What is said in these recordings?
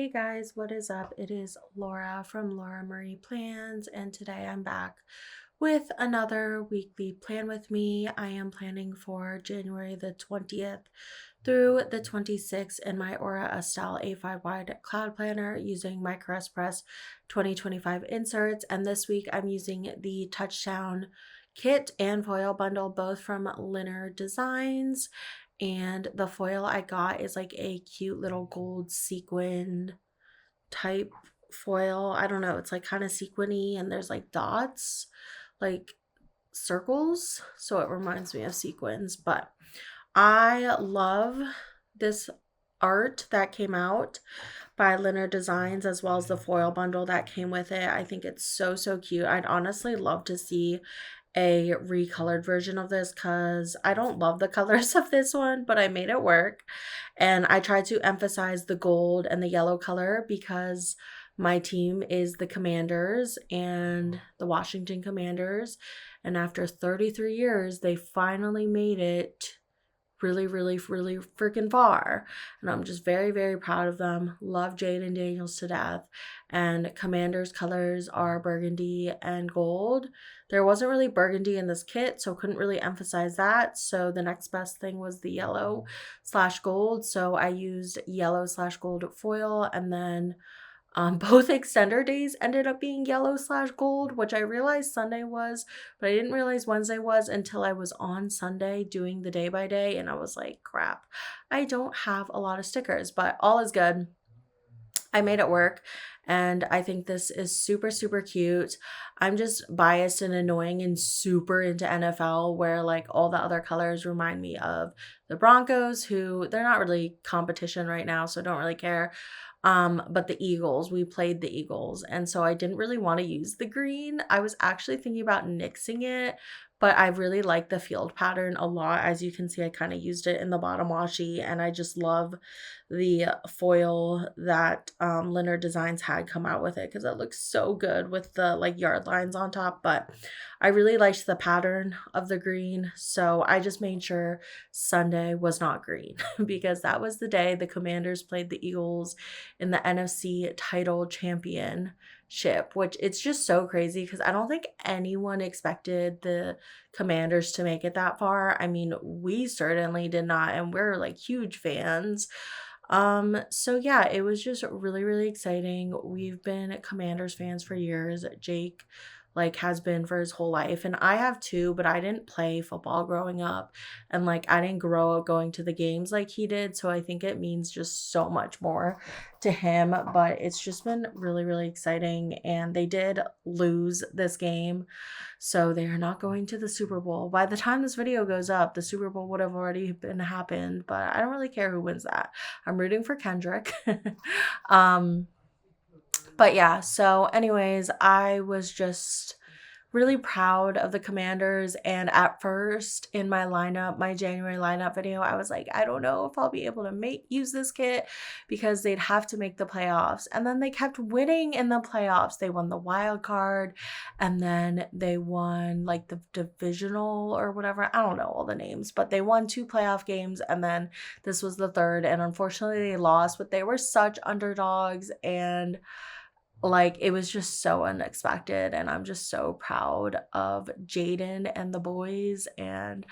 Hey guys, what is up? It is Laura from Laura Marie Plans, and today I'm back with another weekly plan with me. I am planning for January the 20th through the 26th in my Aura Estelle A5 wide cloud planner using my Caress Press 2025 inserts. And this week I'm using the Touchdown kit and foil bundle, both from LynnerDesigns. And the foil I got is like a cute little gold sequin type foil. I don't know, it's like kind of sequiny and there's like dots, like circles. So it reminds me of sequins, but I love this art that came out by LynnerDesigns as well as the foil bundle that came with it. I think it's so cute. I'd honestly love to see a recolored version of this because I don't love the colors of this one, but I made it work. And I tried to emphasize the gold and the yellow color because my team is the Commanders and the Washington Commanders. And after 33 years, they finally made it really freaking far, and I'm just very proud of them. Love Jaden Daniels to death. And Commander's colors are burgundy and gold. There wasn't really burgundy in this kit, so couldn't really emphasize that, so the next best thing was the yellow slash gold, so I used yellow slash gold foil. And then both extender days ended up being yellow slash gold, which I realized Sunday was, but I didn't realize Wednesday was until I was on Sunday doing the day by day. And I was like, crap, I don't have a lot of stickers, but all is good. I made it work. And I think this is super cute. I'm just biased and annoying and super into NFL, where like all the other colors remind me of the Broncos, who they're not really competition right now, so don't really care. But the Eagles, we played the Eagles, and so I didn't really want to use the green. I was actually thinking about nixing it, but I really like the field pattern a lot. As you can see, I kind of used it in the bottom washi, and I just love the foil that LynnerDesigns had come out with it because it looks so good with the like yard lines on top. But I really liked the pattern of the green, so I just made sure Sunday was not green because that was the day the Commanders played the Eagles in the NFC title championship, which it's just so crazy because I don't think anyone expected the Commanders to make it that far. I mean, we certainly did not, and we're like huge fans. So yeah, it was just really exciting. We've been Commanders fans for years. Jake like has been for his whole life, and I have too, but I didn't play football growing up, and like I didn't grow up going to the games like he did, so I think it means just so much more to him. But it's just been really exciting, and they did lose this game, so they are not going to the Super Bowl. By the time this video goes up, the Super Bowl would have already been happened, but I don't really care who wins that. I'm rooting for Kendrick. um but yeah, so anyways, I was just really proud of the Commanders. And at first in my lineup, my January lineup video, I was like, I don't know if I'll be able to use this kit because they'd have to make the playoffs. And then they kept winning in the playoffs. They won the wild card, and then they won like the divisional or whatever. I don't know all the names, but they won 2 playoff games, and then this was the third. And unfortunately they lost, but they were such underdogs, and like it was just so unexpected, and I'm just so proud of Jaden and the boys. And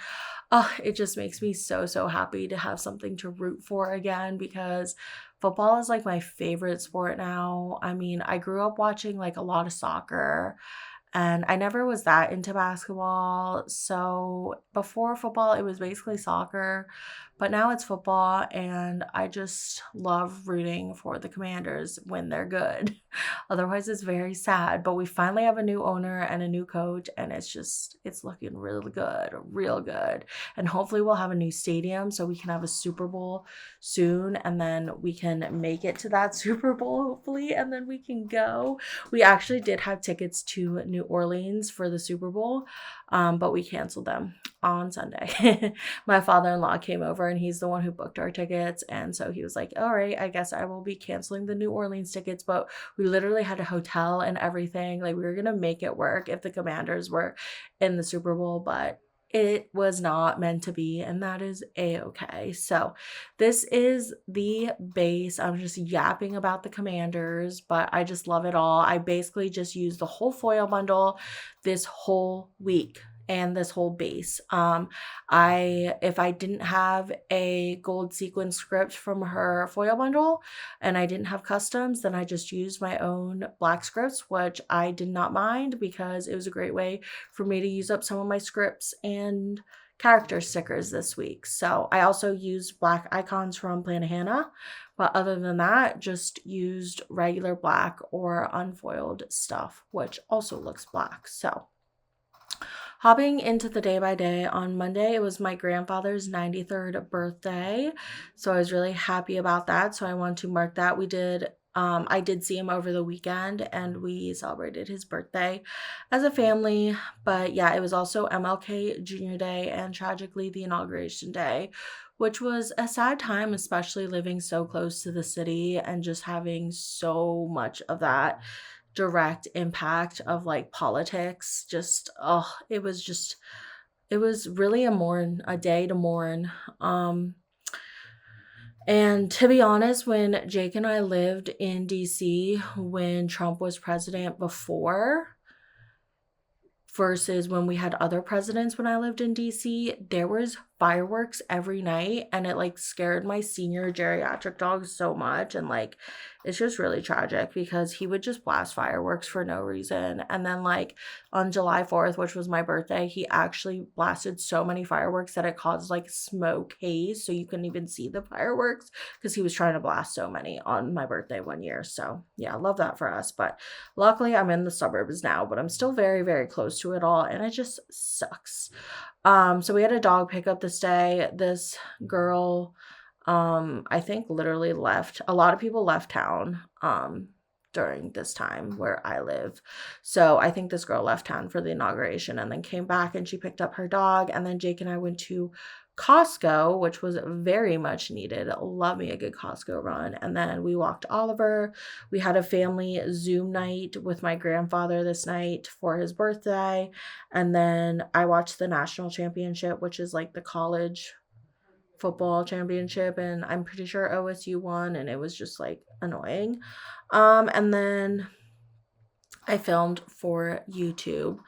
it just makes me so happy to have something to root for again, because football is like my favorite sport now. I mean, I grew up watching like a lot of soccer, and I never was that into basketball. So before football, it was basically soccer, but now it's football, and I just love rooting for the Commanders when they're good. Otherwise, it's very sad. But we finally have a new owner and a new coach, and it's looking really good, real good. And hopefully we'll have a new stadium so we can have a Super Bowl soon, and then we can make it to that Super Bowl, hopefully, and then we can go. We actually did have tickets to New Orleans for the Super Bowl, but we canceled them on Sunday. My father-in-law came over, and he's the one who booked our tickets, and so he was like, all right, I guess I will be canceling the New Orleans tickets. But we literally had a hotel and everything. Like, we were gonna make it work if the Commanders were in the Super Bowl, but it was not meant to be, and that is a-okay. So this is the base. I'm just yapping about the commanders, but I just love it all. I basically just used the whole foil bundle this whole week and this whole base. If I didn't have a gold sequin script from her foil bundle and I didn't have customs, then I just used my own black scripts, which I did not mind because it was a great way for me to use up some of my scripts and character stickers this week. So I also used black icons from Planet Hannah, but other than that, just used regular black or unfoiled stuff, which also looks black. So hopping into the day by day, on Monday, it was my grandfather's 93rd birthday. So I was really happy about that. So I want to mark that. I did see him over the weekend and we celebrated his birthday as a family. But yeah, it was also MLK Jr. Day and tragically the inauguration day, which was a sad time, especially living so close to the city and just having so much of that direct impact of like politics. It was really a day to mourn. And to be honest, when Jake and I lived in DC when Trump was president before, versus when we had other presidents when I lived in DC, there was fireworks every night and it like scared my senior geriatric dog so much. And like it's just really tragic because he would just blast fireworks for no reason. And then like on July 4th, which was my birthday, he actually blasted so many fireworks that it caused like smoke haze, so you couldn't even see the fireworks because he was trying to blast so many on my birthday one year. So yeah, love that for us. But luckily, I'm in the suburbs now, but I'm still very, very close to it all, and it just sucks. So we had a dog pickup this day. This girl, I think literally left. A lot of people left town, during this time where I live. So I think this girl left town for the inauguration and then came back and she picked up her dog. And then Jake and I went to Costco, which was very much needed. Love me a good Costco run. And then we walked Oliver. We had a family Zoom night with my grandfather this night for his birthday. And then I watched the national championship, which is like the college football championship. And I'm pretty sure OSU won, and it was just like annoying. And then I filmed for YouTube.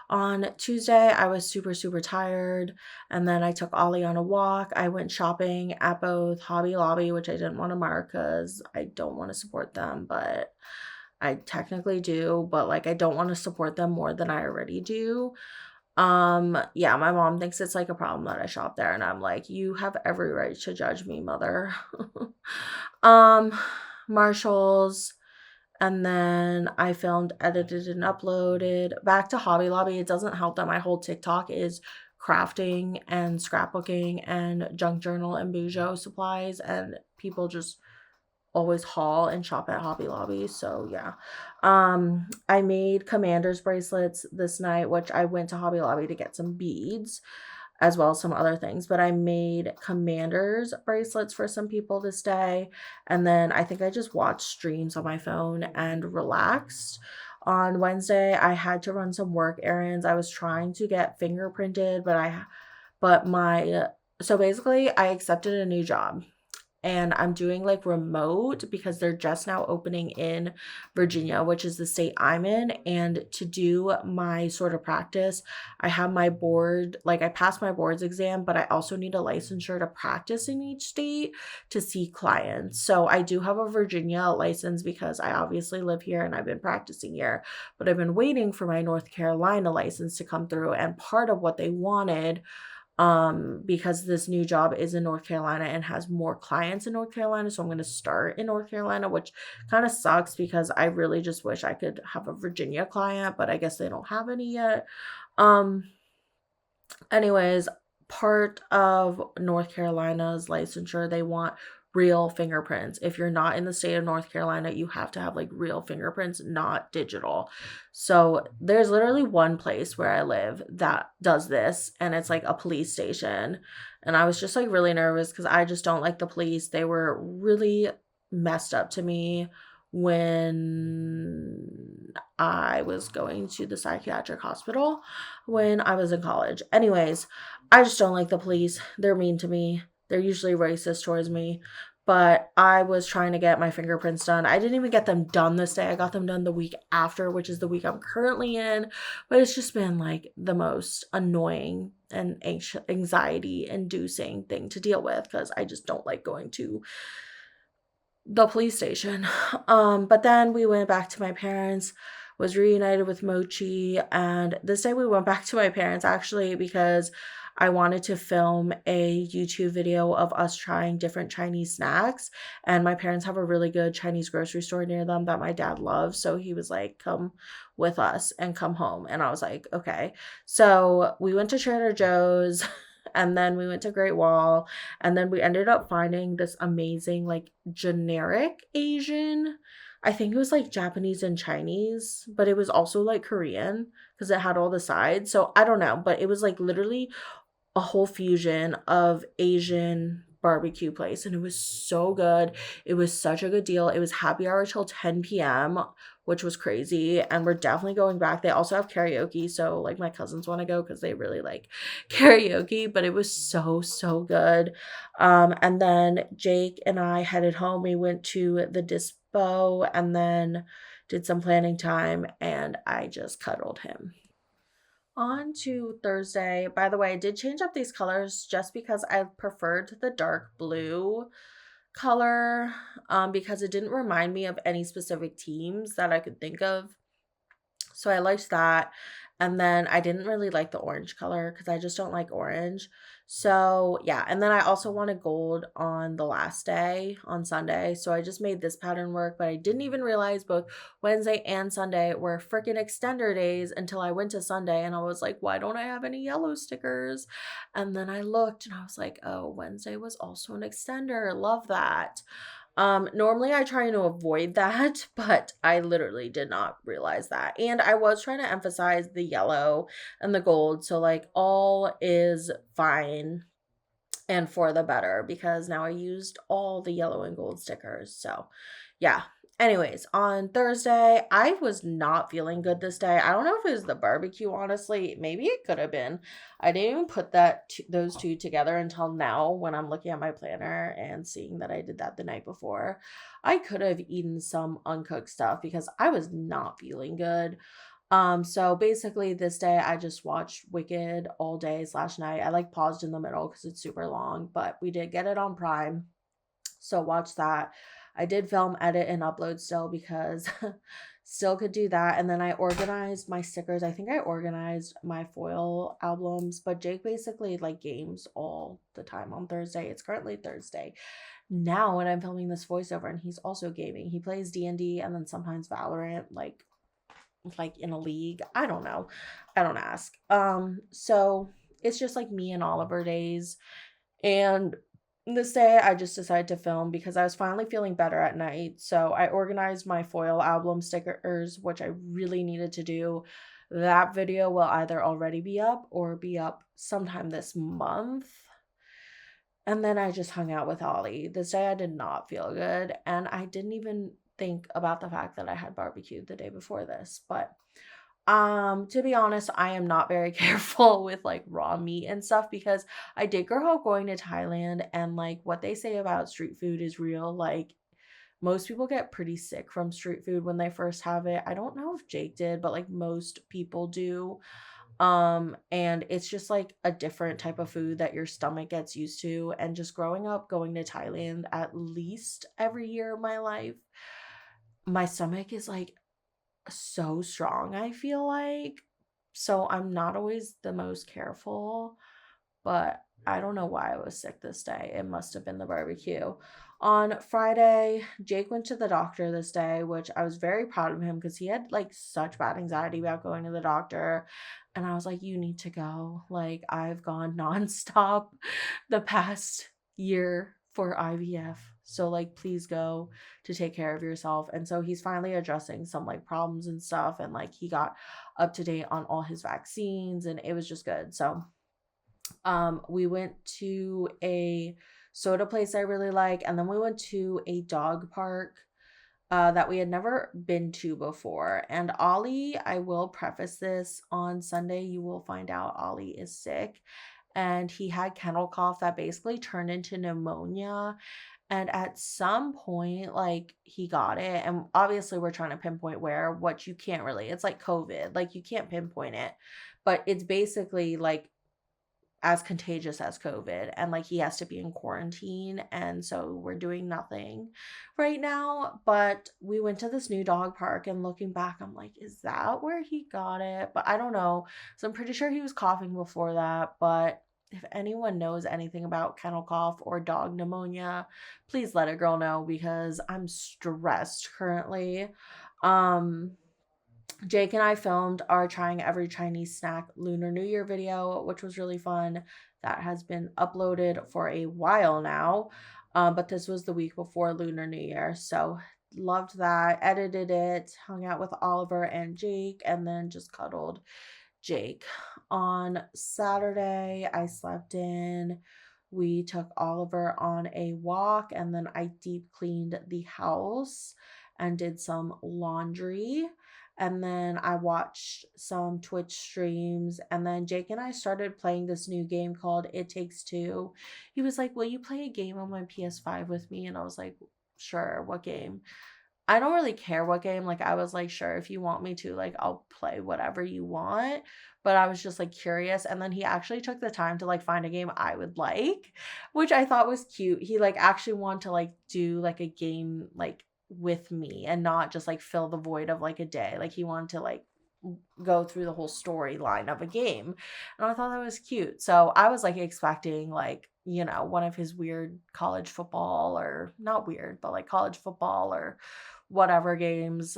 On Tuesday, I was super, super tired. And then I took Ollie on a walk. I went shopping at both Hobby Lobby, which I didn't want to mark because I don't want to support them, but I technically do. But like, I don't want to support them more than I already do. Yeah, my mom thinks it's like a problem that I shop there. And I'm like, you have every right to judge me, mother. um, Marshalls. And then I filmed, edited, and uploaded. Back to Hobby Lobby. It doesn't help that my whole TikTok is crafting and scrapbooking and junk journal and Bujo supplies, and people just always haul and shop at Hobby Lobby. So yeah. I made Commander's bracelets this night, which I went to Hobby Lobby to get some beads as well as some other things. But I made Commander's bracelets for some people this day. And then I think I just watched streams on my phone and relaxed. On Wednesday, I had to run some work errands. I was trying to get fingerprinted, so basically I accepted a new job. And I'm doing like remote because they're just now opening in Virginia, which is the state I'm in. And to do my sort of practice, I have my board, like I passed my boards exam, but I also need a licensure to practice in each state to see clients. So I do have a Virginia license because I obviously live here and I've been practicing here, but I've been waiting for my North Carolina license to come through. And part of what they wanted, because this new job is in North Carolina and has more clients in North Carolina. So I'm going to start in North Carolina, which kind of sucks because I really just wish I could have a Virginia client, but I guess they don't have any yet. Anyways, part of North Carolina's licensure, they want real fingerprints. If you're not in the state of North Carolina, you have to have like real fingerprints, not digital. So there's literally one place where I live that does this, and it's like a police station. And I was just like really nervous because I just don't like the police. They were really messed up to me when I was going to the psychiatric hospital when I was in college. Anyways, I just don't like the police. They're mean to me. They're usually racist towards me. But I was trying to get my fingerprints done. I didn't even get them done this day. I got them done the week after, which is the week I'm currently in. But it's just been like the most annoying and anxiety inducing thing to deal with because I just don't like going to the police station. But then we went back to my parents, was reunited with Mochi, and this day we went back to my parents actually because I wanted to film a YouTube video of us trying different Chinese snacks. And my parents have a really good Chinese grocery store near them that my dad loves. So he was like, come with us and come home. And I was like, okay. So we went to Trader Joe's and then we went to Great Wall. And then we ended up finding this amazing, like, generic Asian. I think it was like Japanese and Chinese, but it was also like Korean because it had all the sides. So I don't know, but it was like literally a whole fusion of Asian barbecue place and it was so good. It was such a good deal. It was happy hour till 10 p.m., which was crazy, and we're definitely going back. They also have karaoke, so like my cousins want to go cuz they really like karaoke, but it was so good. And then Jake and I headed home. We went to the dispo and then did some planning time and I just cuddled him. On to Thursday. By the way, I did change up these colors just because I preferred the dark blue color because it didn't remind me of any specific teams that I could think of. So I liked that. And then I didn't really like the orange color because I just don't like orange. So yeah, and then I also wanted gold on the last day on Sunday. So I just made this pattern work, but I didn't even realize both Wednesday and Sunday were freaking extender days until I went to Sunday and I was like, why don't I have any yellow stickers? And then I looked and I was like, oh, Wednesday was also an extender. Love that. Normally I try to avoid that, but I literally did not realize that. And I was trying to emphasize the yellow and the gold. So like all is fine and for the better because now I used all the yellow and gold stickers. So, yeah. Anyways, on Thursday, I was not feeling good this day. I don't know if it was the barbecue, honestly. Maybe it could have been. I didn't even put those two together until now when I'm looking at my planner and seeing that I did that the night before. I could have eaten some uncooked stuff because I was not feeling good. So basically this day I just watched Wicked all day slash night. I like paused in the middle because it's super long, but we did get it on Prime. So watch that. I did film, edit, and upload still because still could do that. And then I organized my stickers. I think I organized my foil albums, but Jake basically like games all the time on Thursday. It's currently Thursday now when I'm filming this voiceover and he's also gaming. He plays D&D and then sometimes Valorant, like in a league. I don't know. I don't ask. So it's just like me and Oliver days. And this day I just decided to film because I was finally feeling better at night. So I organized my foil album stickers, which I really needed to do. That video will either already be up or be up sometime this month. And then I just hung out with Ollie. This day I did not feel good. And I didn't even think about the fact that I had barbecued the day before this. But to be honest, I am not very careful with like raw meat and stuff because I did grow up going to Thailand and like what they say about street food is real. Like most people get pretty sick from street food when they first have it. I don't know if Jake did, but like most people do. And it's just like a different type of food that your stomach gets used to. And just growing up going to Thailand at least every year of my life, my stomach is like so strong, I feel like. So I'm not always the most careful, but I don't know why I was sick this day. It must have been the barbecue. On Friday, Jake went to the doctor this day, which I was very proud of him because he had like such bad anxiety about going to the doctor. And I was like, you need to go. Like, I've gone nonstop the past year for IVF. So, like, please go to take care of yourself. And so he's finally addressing some like problems and stuff. And like, he got up to date on all his vaccines and it was just good. So, we went to a soda place I really like, and then we went to a dog park that we had never been to before. And Ollie, I will preface this, on Sunday, you will find out Ollie is sick and he had kennel cough that basically turned into pneumonia. And at some point, like, he got it. And obviously, we're trying to pinpoint where, what you can't really, it's like COVID, like, you can't pinpoint it, but it's basically like as contagious as COVID, and like he has to be in quarantine, and so we're doing nothing right now. But we went to this new dog park, and looking back, I'm like, is that where he got it? But I don't know. So I'm pretty sure he was coughing before that. But if anyone knows anything about kennel cough or dog pneumonia, please let a girl know because I'm stressed currently. Um Jake and I filmed our trying every Chinese snack Lunar New Year video, which was really fun. That has been uploaded for a while now, but this was the week before Lunar New Year. So loved that, edited it, hung out with Oliver and Jake, and then just cuddled Jake. On Saturday, I slept in. We took Oliver on a walk, and then I deep cleaned the house and did some laundry. And then I watched some Twitch streams. And then Jake and I started playing this new game called It Takes Two. He was like, "Will you play a game on my PS5 with me?" And I was like, "Sure, what game?" I don't really care what game. Like, I was like, "Sure, if you want me to, like, I'll play whatever you want." But I was just like curious. And then he actually took the time to like find a game I would like, which I thought was cute. He like actually wanted to like do like a game like with me and not just like fill the void of like a day. Like, he wanted to like go through the whole storyline of a game. And I thought that was cute. So I was like expecting like, one of his weird college football, or not weird, but like college football or whatever games.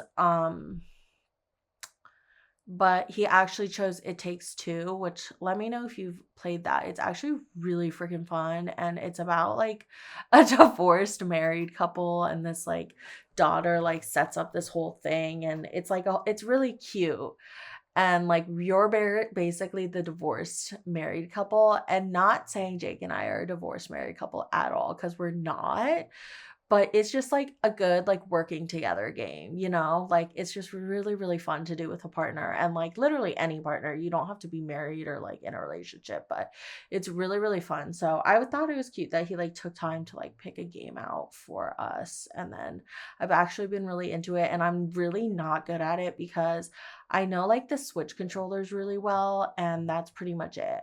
But he actually chose It Takes Two, which, let me know if you've played that. It's actually really freaking fun, and it's about like a divorced married couple, and this like daughter like sets up this whole thing, and it's like it's really cute. And like, you're basically the divorced married couple, and not saying Jake and I are a divorced married couple at all, because we're not. But it's just like a good like working together game, like, it's just really really fun to do with a partner, and like literally any partner. You don't have to be married or like in a relationship, but it's really really fun. So I thought it was cute that he like took time to like pick a game out for us. And then I've actually been really into it, and I'm really not good at it because I know like the Switch controllers really well, and that's pretty much it.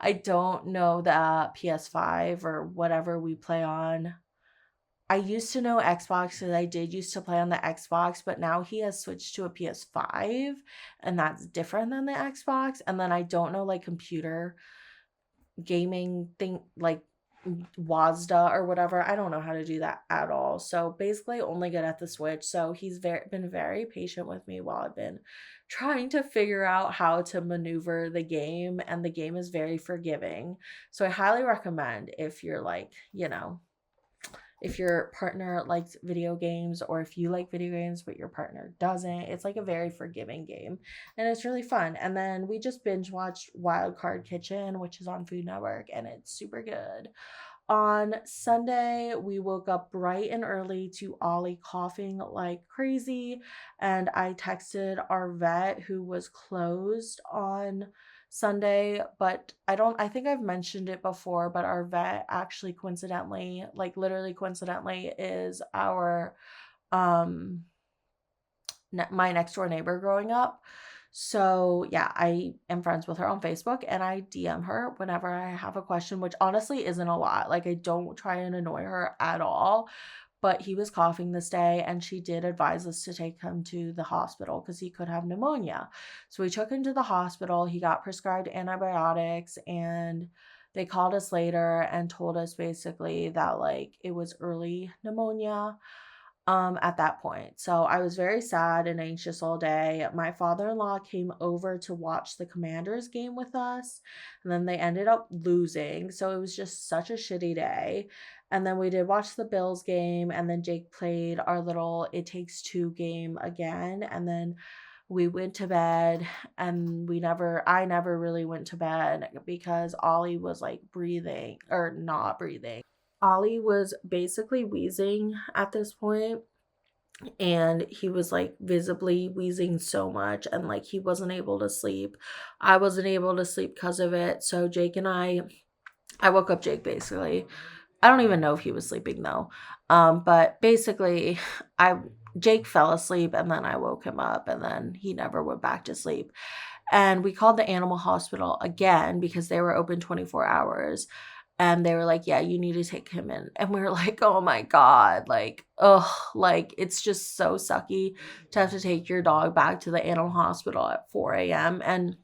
I don't know the PS5 or whatever we play on. I used to know Xbox because I did used to play on the Xbox, but now he has switched to a PS5, and that's different than the Xbox. And then I don't know like computer gaming thing, like WASDA or whatever. I don't know how to do that at all. So basically only good at the Switch. So he's been very patient with me while I've been trying to figure out how to maneuver the game, and the game is very forgiving. So I highly recommend, if you're like, if your partner likes video games, or if you like video games but your partner doesn't, it's like a very forgiving game, and it's really fun. And then we just binge watched Wild Card Kitchen, which is on Food Network, and it's super good. On Sunday, we woke up bright and early to Ollie coughing like crazy, and I texted our vet, who was closed on Sunday. But I think I've mentioned it before, but our vet actually coincidentally, like literally coincidentally, is our um my next door neighbor growing up. So yeah, I am friends with her on Facebook, and I DM her whenever I have a question, which honestly isn't a lot. Like, I don't try and annoy her at all. But he was coughing this day, and she did advise us to take him to the hospital because he could have pneumonia. So we took him to the hospital. He got prescribed antibiotics, and they called us later and told us basically that like it was early pneumonia at that point. So I was very sad and anxious all day. My father-in-law came over to watch the Commanders game with us, and then they ended up losing. So it was just such a shitty day. And then we did watch the Bills game, and then Jake played our little It Takes Two game again, and then we went to bed. And I never really went to bed because Ollie was like breathing or not breathing. Ollie was basically wheezing at this point, and he was like visibly wheezing so much, and like he wasn't able to sleep. I wasn't able to sleep because of it. So Jake and I woke up Jake basically. I don't even know if he was sleeping though. But basically I Jake fell asleep and then I woke him up and then he never went back to sleep. And we called the animal hospital again because they were open 24 hours. And they were like, yeah, you need to take him in. And we were like, oh my God, like, ugh, like it's just so sucky to have to take your dog back to the animal hospital at 4 a.m. And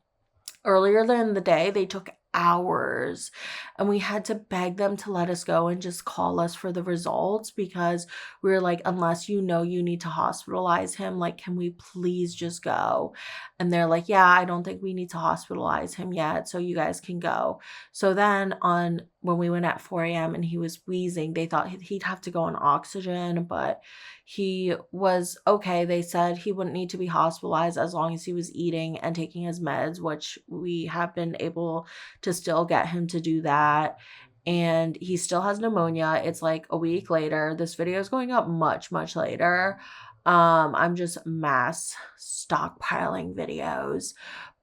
earlier in the day, they took hours and we had to beg them to let us go and just call us for the results because we were like, unless you know you need to hospitalize him, like, can we please just go? And they're like, yeah, I don't think we need to hospitalize him yet, so you guys can go. So then on when we went at 4 a.m. and he was wheezing, they thought he'd have to go on oxygen, but he was okay. They said he wouldn't need to be hospitalized as long as he was eating and taking his meds, which we have been able to still get him to do that. And he still has pneumonia. It's like a week later. This video is going up much, much later. I'm just mass stockpiling videos.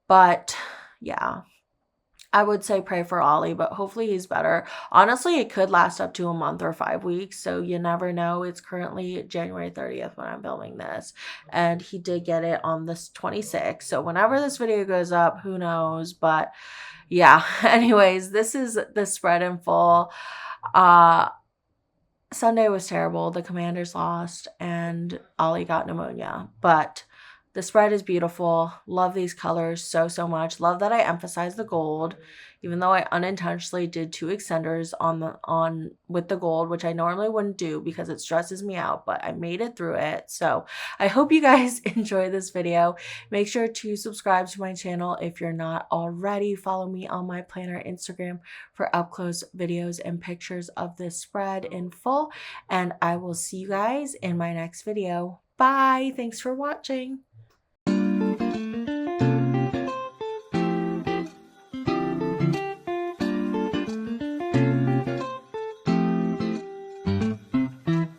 But yeah, I would say pray for Ollie, but hopefully he's better. Honestly, it could last up to a month or 5 weeks, so you never know. It's currently January 30th when I'm filming this, and he did get it on this 26th. So whenever this video goes up, who knows? But yeah, anyways, this is the spread in full. Uh, Sunday was terrible. The Commanders lost and Ollie got pneumonia. But the spread is beautiful. Love these colors so, so much. Love that I emphasize the gold, even though I unintentionally did two extenders on with the gold, which I normally wouldn't do because it stresses me out, but I made it through it. So I hope you guys enjoy this video. Make sure to subscribe to my channel if you're not already. Follow me on my planner Instagram for up close videos and pictures of this spread in full. And I will see you guys in my next video. Bye. Thanks for watching.